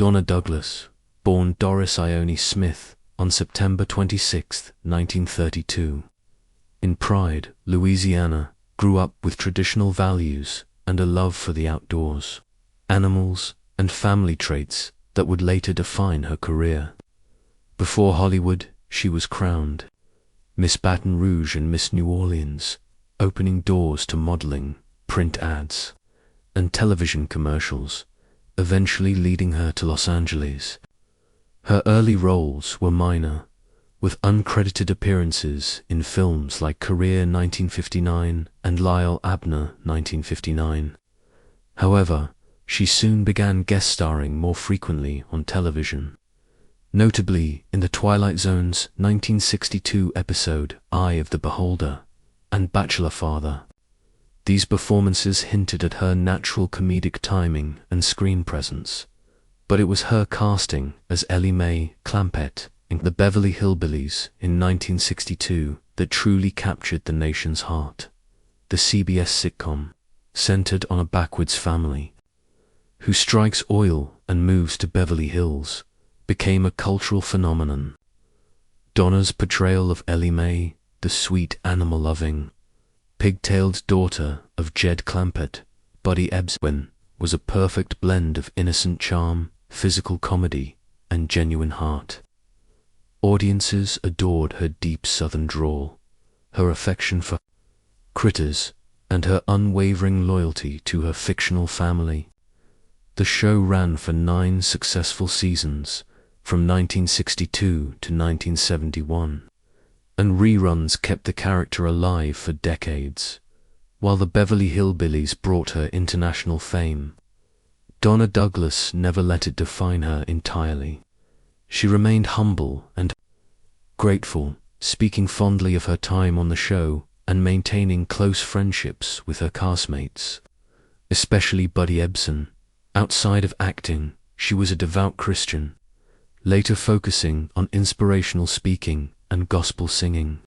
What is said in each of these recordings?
Donna Douglas, born Doris Ione Smith on September 26, 1932, in Pride, Louisiana, grew up with traditional values and a love for the outdoors, animals, and family traits that would later define her career. Before Hollywood, she was crowned Miss Baton Rouge and Miss New Orleans, opening doors to modeling, print ads, and television commercials, eventually leading her to Los Angeles. Her early roles were minor, with uncredited appearances in films like Career 1959 and Lyle Abner 1959. However, she soon began guest starring more frequently on television, notably in The Twilight Zone's 1962 episode Eye of the Beholder and Bachelor Father. These performances hinted at her natural comedic timing and screen presence, but it was her casting as Elly May Clampett in The Beverly Hillbillies in 1962 that truly captured the nation's heart. The CBS sitcom, centered on a backwoods family who strikes oil and moves to Beverly Hills, became a cultural phenomenon. Donna's portrayal of Elly May, the sweet animal-loving, pigtailed daughter of Jed Clampett, Buddy Ebsen, was a perfect blend of innocent charm, physical comedy, and genuine heart. Audiences adored her deep southern drawl, her affection for critters, and her unwavering loyalty to her fictional family. The show ran for 9 successful seasons, from 1962 to 1971, and reruns kept the character alive for decades. While the Beverly Hillbillies brought her international fame, Donna Douglas never let it define her entirely. She remained humble and grateful, speaking fondly of her time on the show and maintaining close friendships with her castmates, especially Buddy Ebsen. Outside of acting, she was a devout Christian, later focusing on inspirational speaking and gospel singing.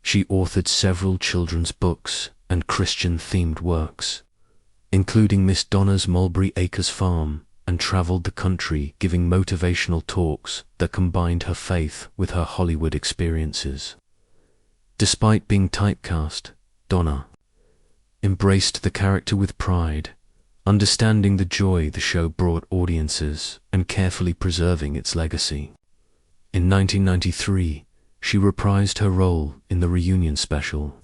She authored several children's books and Christian-themed works, including Miss Donna's Mulberry Acres Farm, and traveled the country giving motivational talks that combined her faith with her Hollywood experiences. Despite being typecast, Donna embraced the character with pride, understanding the joy the show brought audiences and carefully preserving its legacy. In 1993, she reprised her role in the reunion special,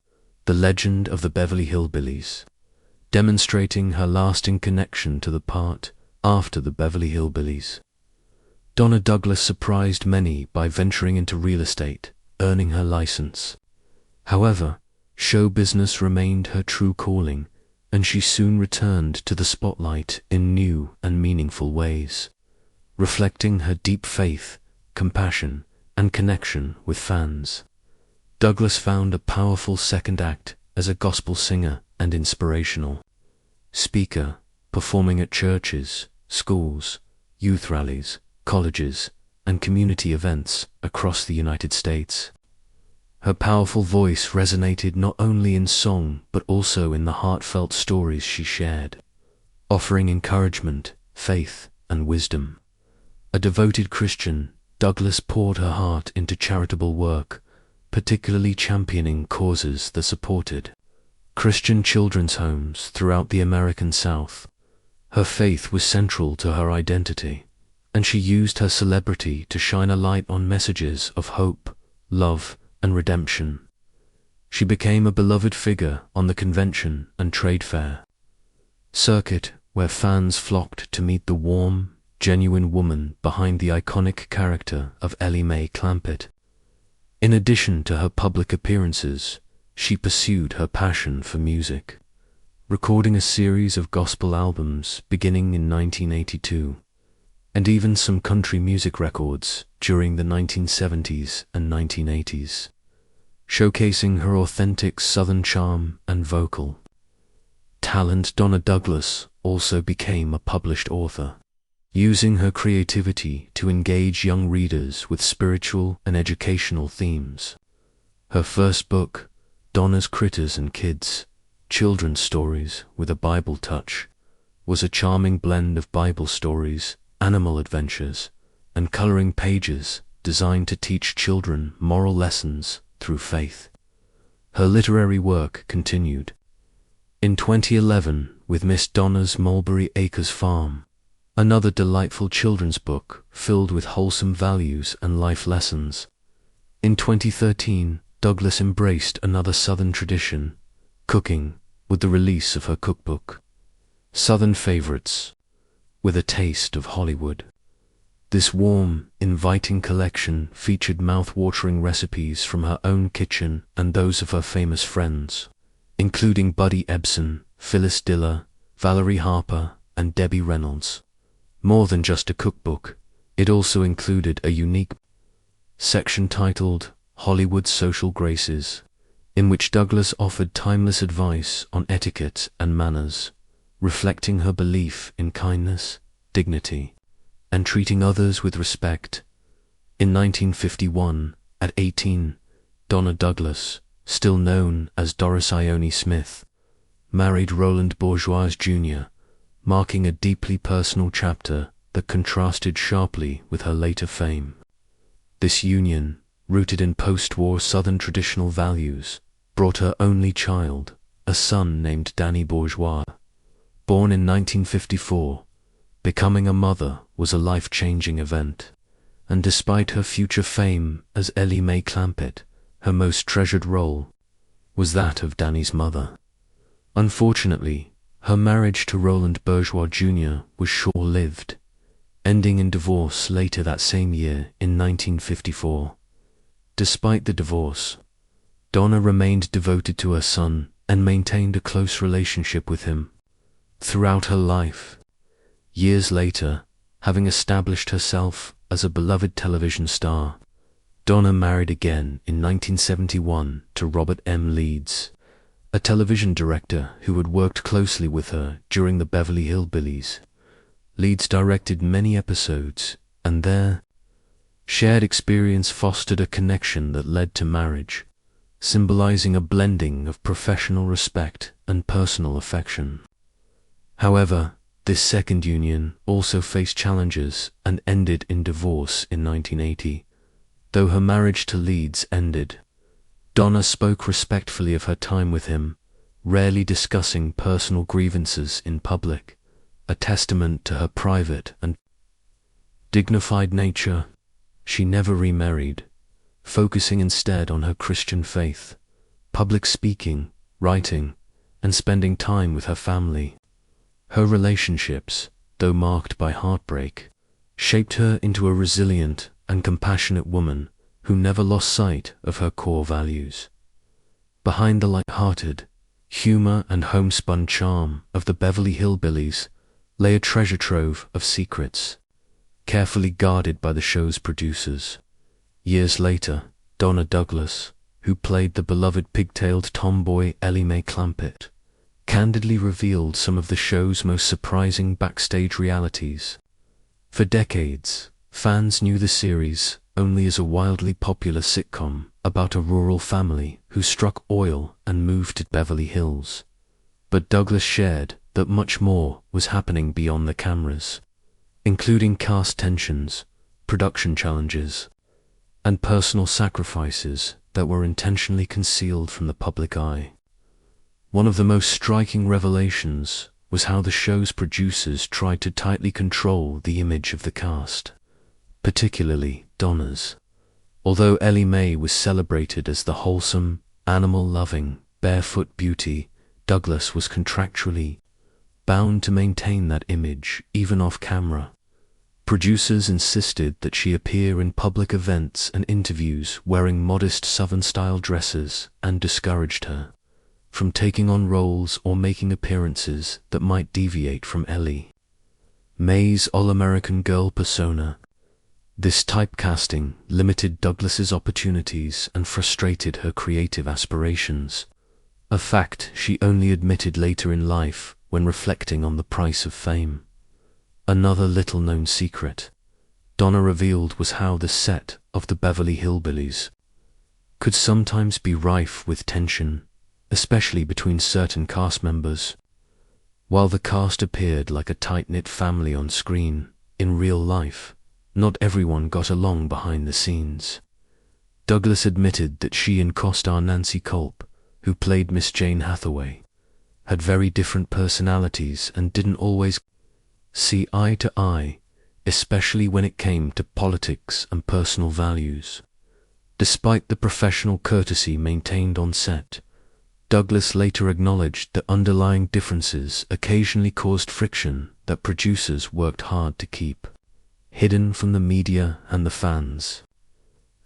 The Legend of the Beverly Hillbillies, demonstrating her lasting connection to the part after the Beverly Hillbillies. Donna Douglas surprised many by venturing into real estate, earning her license. However, show business remained her true calling, and she soon returned to the spotlight in new and meaningful ways, reflecting her deep faith, compassion, and connection with fans. Douglas found a powerful second act as a gospel singer and inspirational speaker, performing at churches, schools, youth rallies, colleges, and community events across the United States. Her powerful voice resonated not only in song but also in the heartfelt stories she shared, offering encouragement, faith, and wisdom. A devoted Christian, Douglas poured her heart into charitable work, particularly championing causes that supported Christian children's homes throughout the American South. Her faith was central to her identity, and she used her celebrity to shine a light on messages of hope, love, and redemption. She became a beloved figure on the convention and trade fair circuit, where fans flocked to meet the warm, genuine woman behind the iconic character of Elly May Clampett. In addition to her public appearances, she pursued her passion for music, recording a series of gospel albums beginning in 1982, and even some country music records during the 1970s and 1980s, showcasing her authentic Southern charm and vocal talent. Donna Douglas also became a published author, using her creativity to engage young readers with spiritual and educational themes. Her first book, Donna's Critters and Kids, Children's Stories with a Bible Touch, was a charming blend of Bible stories animal adventures, and coloring pages designed to teach children moral lessons through faith. Her literary work continued. In 2011, with Miss Donna's Mulberry Acres Farm, another delightful children's book filled with wholesome values and life lessons. In 2013, Douglas embraced another Southern tradition, cooking, with the release of her cookbook, Southern Favorites, with a Taste of Hollywood. This warm, inviting collection featured mouth-watering recipes from her own kitchen and those of her famous friends, including Buddy Ebsen, Phyllis Diller, Valerie Harper, and Debbie Reynolds. More than just a cookbook, it also included a unique section titled Hollywood Social Graces, in which Douglas offered timeless advice on etiquette and manners, reflecting her belief in kindness, dignity, and treating others with respect. In 1951, at 18, Donna Douglas, still known as Doris Ione Smith, married Roland Bourgeois Jr., marking a deeply personal chapter that contrasted sharply with her later fame. This union, rooted in post-war Southern traditional values, brought her only child, a son named Danny Bourgeois. Born in 1954, becoming a mother was a life-changing event, and despite her future fame as Elly May Clampett, her most treasured role was that of Danny's mother. Unfortunately, her marriage to Roland Bourgeois Jr. was short-lived, ending in divorce later that same year in 1954. Despite the divorce, Donna remained devoted to her son and maintained a close relationship with him throughout her life. Years later, having established herself as a beloved television star, Donna married again in 1971 to Robert M. Leeds, a television director who had worked closely with her during the Beverly Hillbillies. Leeds directed many episodes, and their shared experience fostered a connection that led to marriage, symbolizing a blending of professional respect and personal affection. However, this second union also faced challenges and ended in divorce in 1980. Though her marriage to Leeds ended, Donna spoke respectfully of her time with him, rarely discussing personal grievances in public, a testament to her private and dignified nature. She never remarried, focusing instead on her Christian faith, public speaking, writing, and spending time with her family. Her relationships, though marked by heartbreak, shaped her into a resilient and compassionate woman who never lost sight of her core values. Behind the light-hearted, humor and homespun charm of the Beverly Hillbillies lay a treasure trove of secrets, carefully guarded by the show's producers. Years later, Donna Douglas, who played the beloved pigtailed tomboy Elly May Clampett, candidly revealed some of the show's most surprising backstage realities. For decades, fans knew the series only as a wildly popular sitcom about a rural family who struck oil and moved to Beverly Hills. But Douglas shared that much more was happening beyond the cameras, including cast tensions, production challenges, and personal sacrifices that were intentionally concealed from the public eye. One of the most striking revelations was how the show's producers tried to tightly control the image of the cast, particularly Donna's. Although Elly May was celebrated as the wholesome, animal-loving, barefoot beauty, Douglas was contractually bound to maintain that image even off-camera. Producers insisted that she appear in public events and interviews wearing modest Southern-style dresses and discouraged her from taking on roles or making appearances that might deviate from Elly May's all-American girl persona. This typecasting limited Douglas's opportunities and frustrated her creative aspirations, a fact she only admitted later in life when reflecting on the price of fame. Another little-known secret Donna revealed was how the set of the Beverly Hillbillies could sometimes be rife with tension, especially between certain cast members. While the cast appeared like a tight-knit family on screen, in real life, not everyone got along behind the scenes. Douglas admitted that she and co-star Nancy Culp, who played Miss Jane Hathaway, had very different personalities and didn't always see eye to eye, especially when it came to politics and personal values. Despite the professional courtesy maintained on set, Douglas later acknowledged that underlying differences occasionally caused friction that producers worked hard to keep hidden from the media and the fans.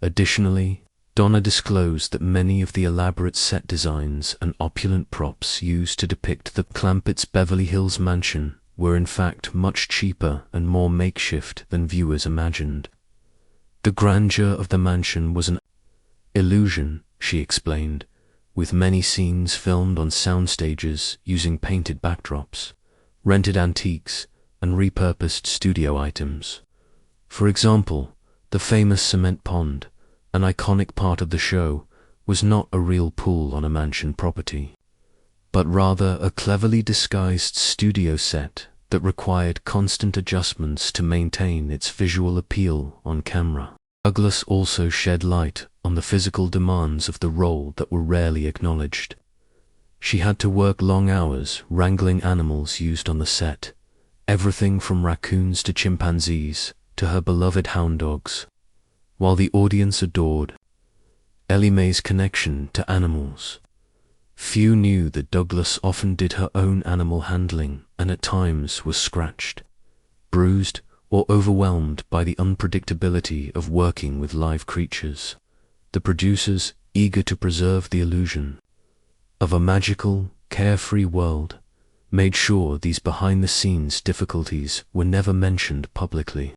Additionally, Donna disclosed that many of the elaborate set designs and opulent props used to depict the Clampett's Beverly Hills mansion were in fact much cheaper and more makeshift than viewers imagined. The grandeur of the mansion was an illusion, she explained, with many scenes filmed on sound stages using painted backdrops, rented antiques, and repurposed studio items. For example, the famous cement pond, an iconic part of the show, was not a real pool on a mansion property, but rather a cleverly disguised studio set that required constant adjustments to maintain its visual appeal on camera. Douglas also shed light on the physical demands of the role that were rarely acknowledged. She had to work long hours wrangling animals used on the set, everything from raccoons to chimpanzees to her beloved hound dogs. While the audience adored Elly May's connection to animals, few knew that Douglas often did her own animal handling and at times was scratched, bruised, or overwhelmed by the unpredictability of working with live creatures. The producers, eager to preserve the illusion of a magical, carefree world, made sure these behind-the-scenes difficulties were never mentioned publicly.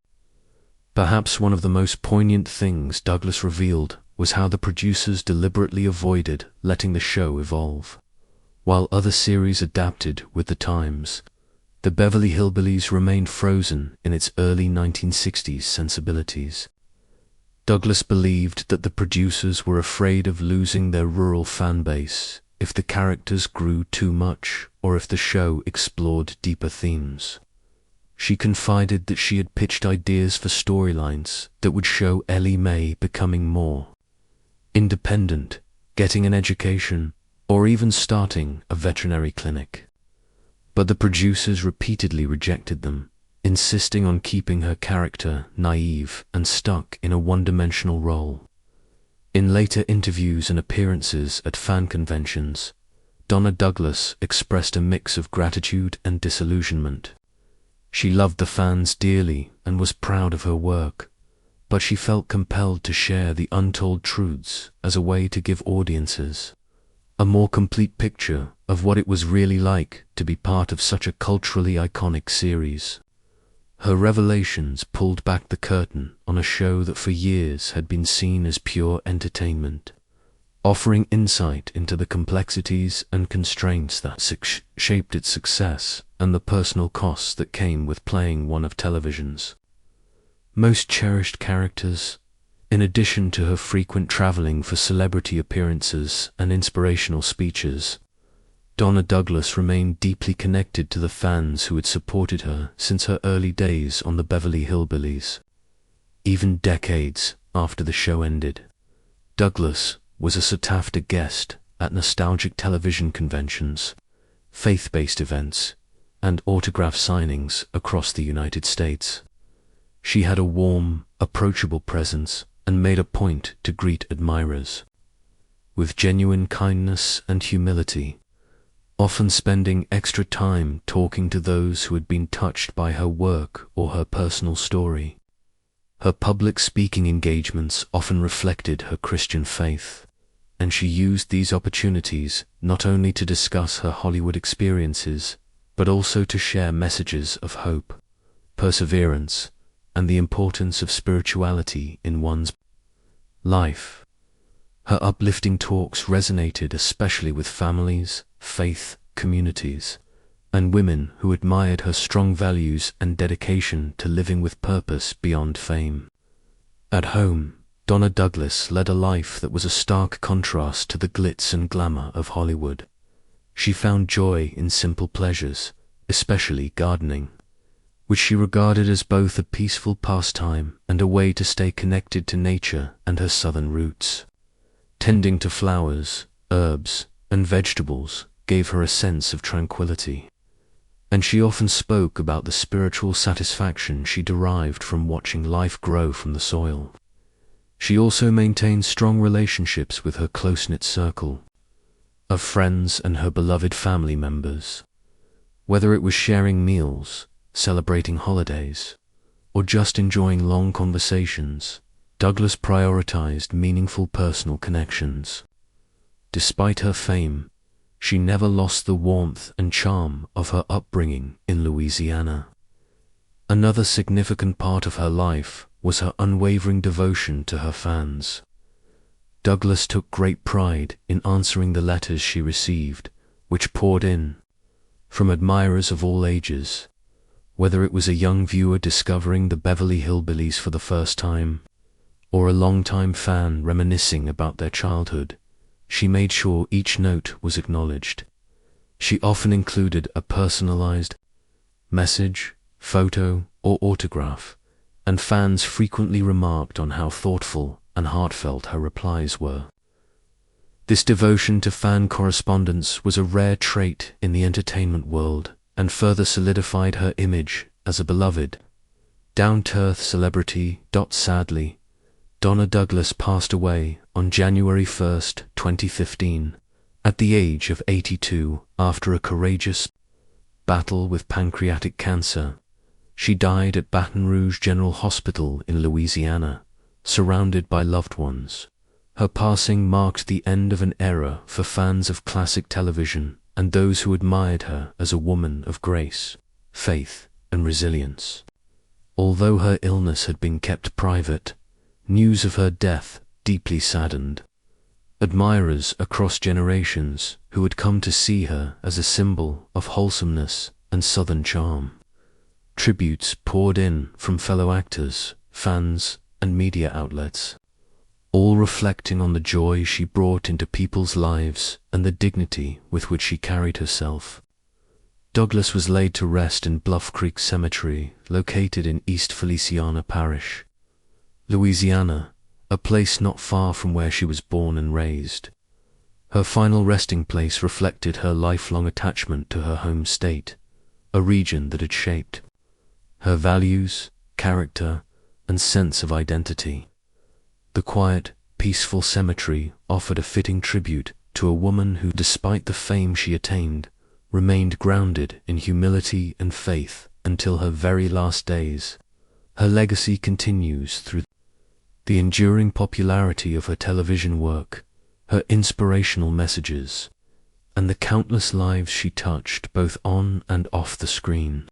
Perhaps one of the most poignant things Douglas revealed was how the producers deliberately avoided letting the show evolve. While other series adapted with the times, the Beverly Hillbillies remained frozen in its early 1960s sensibilities. Douglas believed that the producers were afraid of losing their rural fan base if the characters grew too much or if the show explored deeper themes. She confided that she had pitched ideas for storylines that would show Elly May becoming more independent, getting an education, or even starting a veterinary clinic. But the producers repeatedly rejected them, insisting on keeping her character naive and stuck in a one-dimensional role. In later interviews and appearances at fan conventions, Donna Douglas expressed a mix of gratitude and disillusionment. She loved the fans dearly and was proud of her work, but she felt compelled to share the untold truths as a way to give audiences a more complete picture of what it was really like to be part of such a culturally iconic series. Her revelations pulled back the curtain on a show that for years had been seen as pure entertainment, offering insight into the complexities and constraints that shaped its success and the personal costs that came with playing one of television's most cherished characters. In addition to her frequent traveling for celebrity appearances and inspirational speeches, Donna Douglas remained deeply connected to the fans who had supported her since her early days on the Beverly Hillbillies. Even decades after the show ended, Douglas was a sought-after guest at nostalgic television conventions, faith-based events, and autograph signings across the United States. She had a warm, approachable presence and made a point to greet admirers with genuine kindness and humility, often spending extra time talking to those who had been touched by her work or her personal story. Her public speaking engagements often reflected her Christian faith, and she used these opportunities not only to discuss her Hollywood experiences, but also to share messages of hope, perseverance, and the importance of spirituality in one's life. Her uplifting talks resonated especially with families, faith communities, and women who admired her strong values and dedication to living with purpose beyond fame. At home, Donna Douglas led a life that was a stark contrast to the glitz and glamour of Hollywood. She found joy in simple pleasures, especially gardening, which she regarded as both a peaceful pastime and a way to stay connected to nature and her southern roots. Tending to flowers, herbs, and vegetables gave her a sense of tranquility, and she often spoke about the spiritual satisfaction she derived from watching life grow from the soil. She also maintained strong relationships with her close-knit circle of friends and her beloved family members. Whether it was sharing meals, celebrating holidays, or just enjoying long conversations, Douglas prioritized meaningful personal connections. Despite her fame, she never lost the warmth and charm of her upbringing in Louisiana. Another significant part of her life was her unwavering devotion to her fans. Douglas took great pride in answering the letters she received, which poured in from admirers of all ages. Whether it was a young viewer discovering the Beverly Hillbillies for the first time, or a longtime fan reminiscing about their childhood, she made sure each note was acknowledged. She often included a personalized message, photo, or autograph, and fans frequently remarked on how thoughtful and heartfelt her replies were. This devotion to fan correspondence was a rare trait in the entertainment world and further solidified her image as a beloved, down-to-earth celebrity. Sadly, Donna Douglas passed away on January 1, 2015, at the age of 82 after a courageous battle with pancreatic cancer. She died at Baton Rouge General Hospital in Louisiana, surrounded by loved ones. Her passing marked the end of an era for fans of classic television and those who admired her as a woman of grace, faith, and resilience. Although her illness had been kept private, news of her death deeply saddened admirers across generations who had come to see her as a symbol of wholesomeness and Southern charm. Tributes poured in from fellow actors, fans, and media outlets, all reflecting on the joy she brought into people's lives and the dignity with which she carried herself. Douglas was laid to rest in Bluff Creek Cemetery, located in East Feliciana Parish, Louisiana, a place not far from where she was born and raised. Her final resting place reflected her lifelong attachment to her home state, a region that had shaped her values, character, and sense of identity. The quiet, peaceful cemetery offered a fitting tribute to a woman who, despite the fame she attained, remained grounded in humility and faith until her very last days. Her legacy continues through the enduring popularity of her television work, her inspirational messages, and the countless lives she touched both on and off the screen.